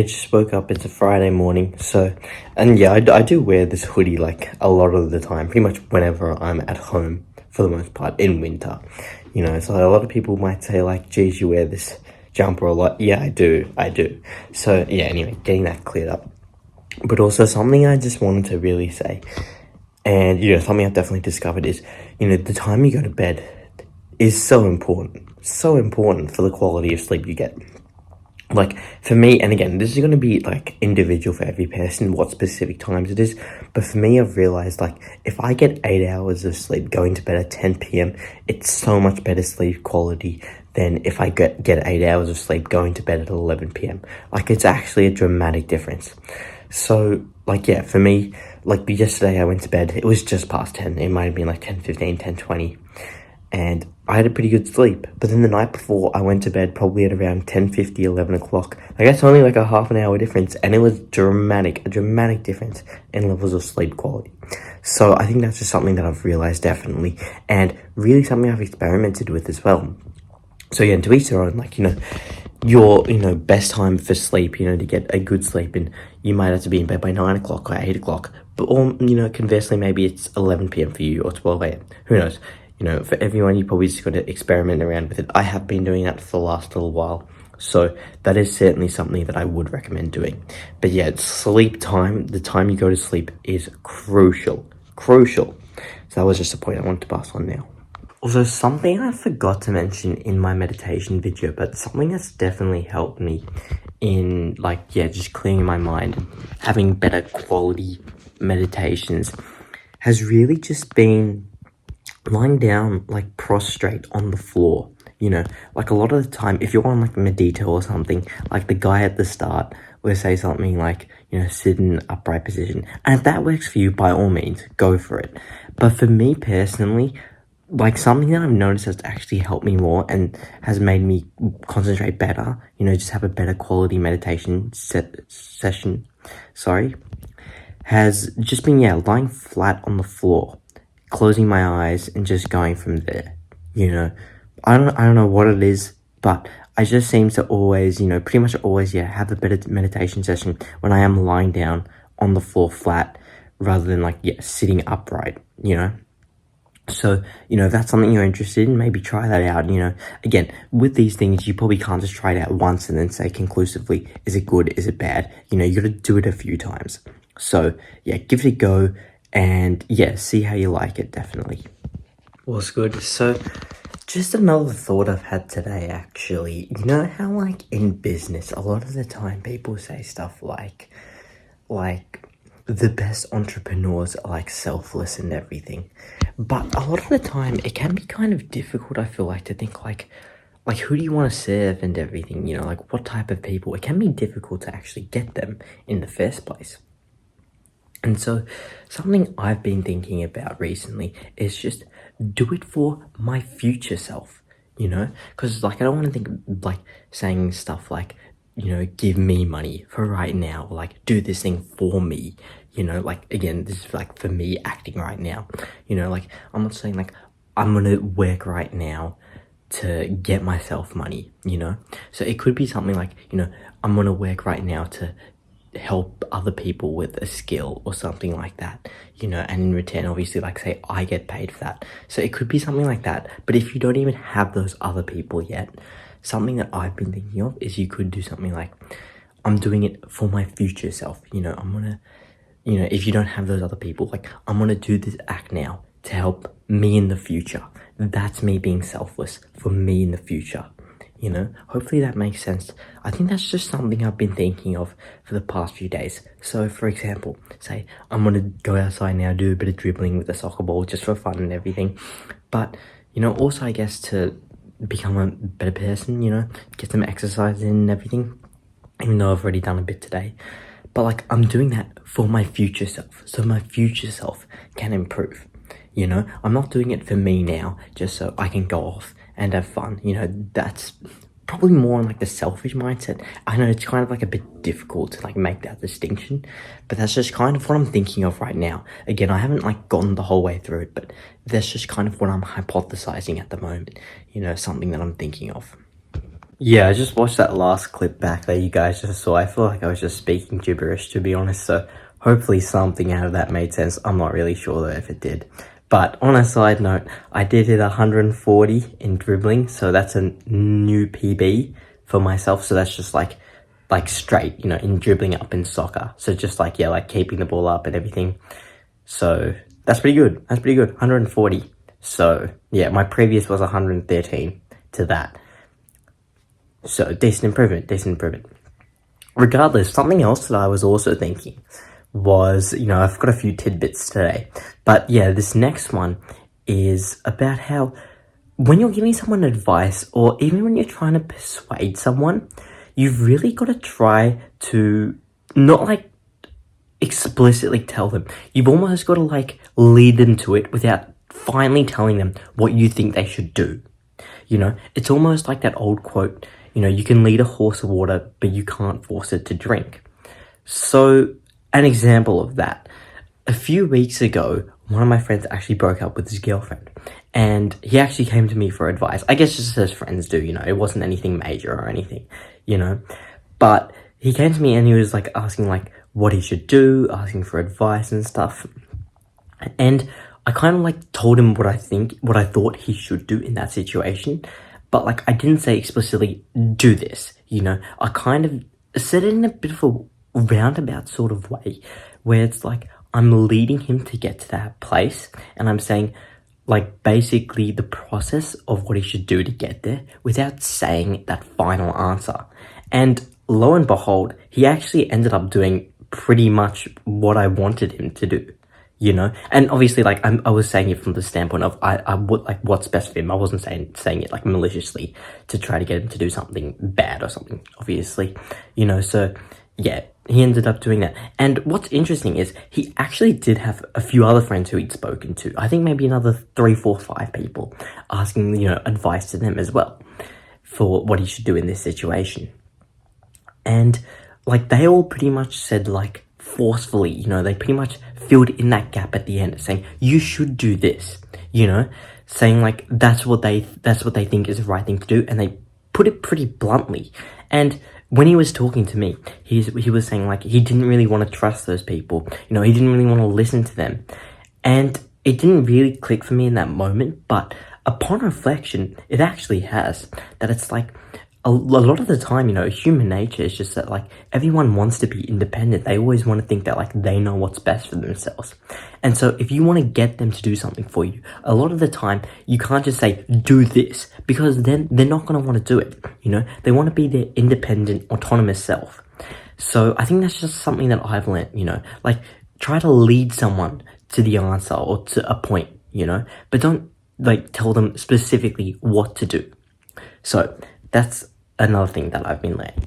I just woke up, it's a Friday morning, so, and yeah, I do wear this hoodie like a lot of the time, pretty much whenever I'm at home, for the most part, in winter. So a lot of people might say like, geez, you wear this jumper a lot. Yeah, I do. So yeah, anyway, getting that cleared up. But also something I just wanted to really say, and something I've definitely discovered is, the time you go to bed is so important for the quality of sleep you get. Like, for me, and again, this is going to be like individual for every person what specific times it is, but for me, I've realized like if I get 8 hours of sleep going to bed at 10 p.m, it's so much better sleep quality than if I get 8 hours of sleep going to bed at 11 p.m. Like, it's actually a dramatic difference. So like, yeah, for me, like yesterday I went to bed, it was just past 10, it might have been like 10:15, 10:20, and I had a pretty good sleep. But then the night before, I went to bed probably at around 10:50, 11 o'clock. Like, that's only like a half an hour difference, and it was a dramatic difference in levels of sleep quality. So I think that's just something that I've realized definitely, and really something I've experimented with as well. So yeah, and to each their own, like, your, best time for sleep, to get a good sleep, and you might have to be in bed by 9 o'clock or 8 o'clock, but, or, conversely, maybe it's 11 p.m. for you, or 12 a.m. Who knows? For everyone, you probably just got to experiment around with it. I have been doing that for the last little while, so that is certainly something that I would recommend doing. But yeah, sleep time, the time you go to sleep is crucial. So that was just a point I wanted to pass on now. Also, something I forgot to mention in my meditation video, but something that's definitely helped me in, like, yeah, just clearing my mind and having better quality meditations has really just been lying down, like, prostrate on the floor. Like, a lot of the time, if you're on, like, Medita or something, like the guy at the start will say something like, sit in an upright position. And if that works for you, by all means, go for it. But for me personally, like, something that I've noticed has actually helped me more and has made me concentrate better, just have a better quality meditation session, has just been, yeah, lying flat on the floor, closing my eyes and just going from there. I don't know what it is, but I just seem to always, pretty much always, yeah, have a better meditation session when I am lying down on the floor flat rather than, like, yeah, sitting upright. So, if that's something you're interested in, maybe try that out. Again, with these things, you probably can't just try it out once and then say conclusively, is it good, is it bad? You got to do it a few times. So, yeah, give it a go and, yeah, see how you like it, definitely. What's good? So, just another thought I've had today, actually. You know how, like, in business, a lot of the time people say stuff like, the best entrepreneurs are, like, selfless and everything. But a lot of the time, it can be kind of difficult, I feel like, to think, like, who do you want to serve and everything, like, what type of people? It can be difficult to actually get them in the first place. And so, something I've been thinking about recently is just do it for my future self, Because, like, I don't want to think, like, saying stuff like, give me money for right now, or, like, do this thing for me, like, again, this is, like, for me acting right now, like, I'm not saying, like, I'm gonna work right now to get myself money, So it could be something like, I'm gonna work right now to help other people with a skill or something like that, and in return, obviously, like, say, I get paid for that. So it could be something like that. But if you don't even have those other people yet, something that I've been thinking of is you could do something like, I'm doing it for my future self. I'm gonna, if you don't have those other people, like, I'm gonna do this act now to help me in the future. That's me being selfless for me in the future. Hopefully that makes sense. I think that's just something I've been thinking of for the past few days. So, for example, say I'm gonna go outside now, do a bit of dribbling with a soccer ball just for fun and everything. But, also, I guess, to become a better person, get some exercise in and everything, even though I've already done a bit today. But, like, I'm doing that for my future self, so my future self can improve. I'm not doing it for me now just so I can go off and have fun. That's probably more on, like, the selfish mindset. I know it's kind of, like, a bit difficult to, like, make that distinction, but that's just kind of what I'm thinking of right now. Again, I haven't, like, gone the whole way through it, but that's just kind of what I'm hypothesizing at the moment, something that I'm thinking of. Yeah, I just watched that last clip back that you guys just saw. I feel like I was just speaking gibberish, to be honest, so hopefully something out of that made sense. I'm not really sure though if it did. But on a side note, I did hit 140 in dribbling, so that's a new PB for myself. So that's just like straight, in dribbling up in soccer. So just like, yeah, like keeping the ball up and everything. So that's pretty good. That's pretty good. 140. So yeah, my previous was 113 to that. So, decent improvement. Regardless, something else that I was also thinking was, I've got a few tidbits today. But yeah, this next one is about how when you're giving someone advice, or even when you're trying to persuade someone, you've really got to try to not like explicitly tell them. You've almost got to like lead them to it without finally telling them what you think they should do. It's almost like that old quote, you can lead a horse to water, but you can't force it to drink. So, an example of that. A few weeks ago, one of my friends actually broke up with his girlfriend. And he actually came to me for advice. I guess just as friends do, it wasn't anything major or anything, But he came to me and he was like asking like what he should do, asking for advice and stuff. And I kind of like told him what I thought he should do in that situation. But like, I didn't say explicitly, do this, I kind of said it in a bit of a roundabout sort of way, where it's like, I'm leading him to get to that place, and I'm saying, like, basically the process of what he should do to get there, without saying that final answer. And lo and behold, he actually ended up doing pretty much what I wanted him to do. And obviously, like, I was saying it from the standpoint of, I would, like, what's best for him. I wasn't saying it, like, maliciously to try to get him to do something bad or something, obviously, so, yeah, he ended up doing that. And what's interesting is, he actually did have a few other friends who he'd spoken to. I think maybe another 3, 4, 5 people asking, advice to them as well for what he should do in this situation. And, like, they all pretty much said, like, forcefully, they pretty much filled in that gap at the end, saying, you should do this, saying like, that's what they think is the right thing to do, and they put it pretty bluntly. And when he was talking to me, he was saying like, he didn't really want to trust those people, he didn't really want to listen to them. And it didn't really click for me in that moment, but upon reflection, it actually has. That it's like, a lot of the time, human nature is just that, like, everyone wants to be independent. They always want to think that, like, they know what's best for themselves. And so if you want to get them to do something for you, a lot of the time, you can't just say, do this, because then they're not going to want to do it, They want to be their independent, autonomous self. So I think that's just something that I've learned, like, try to lead someone to the answer or to a point, but don't, like, tell them specifically what to do. So that's another thing that I've been learning.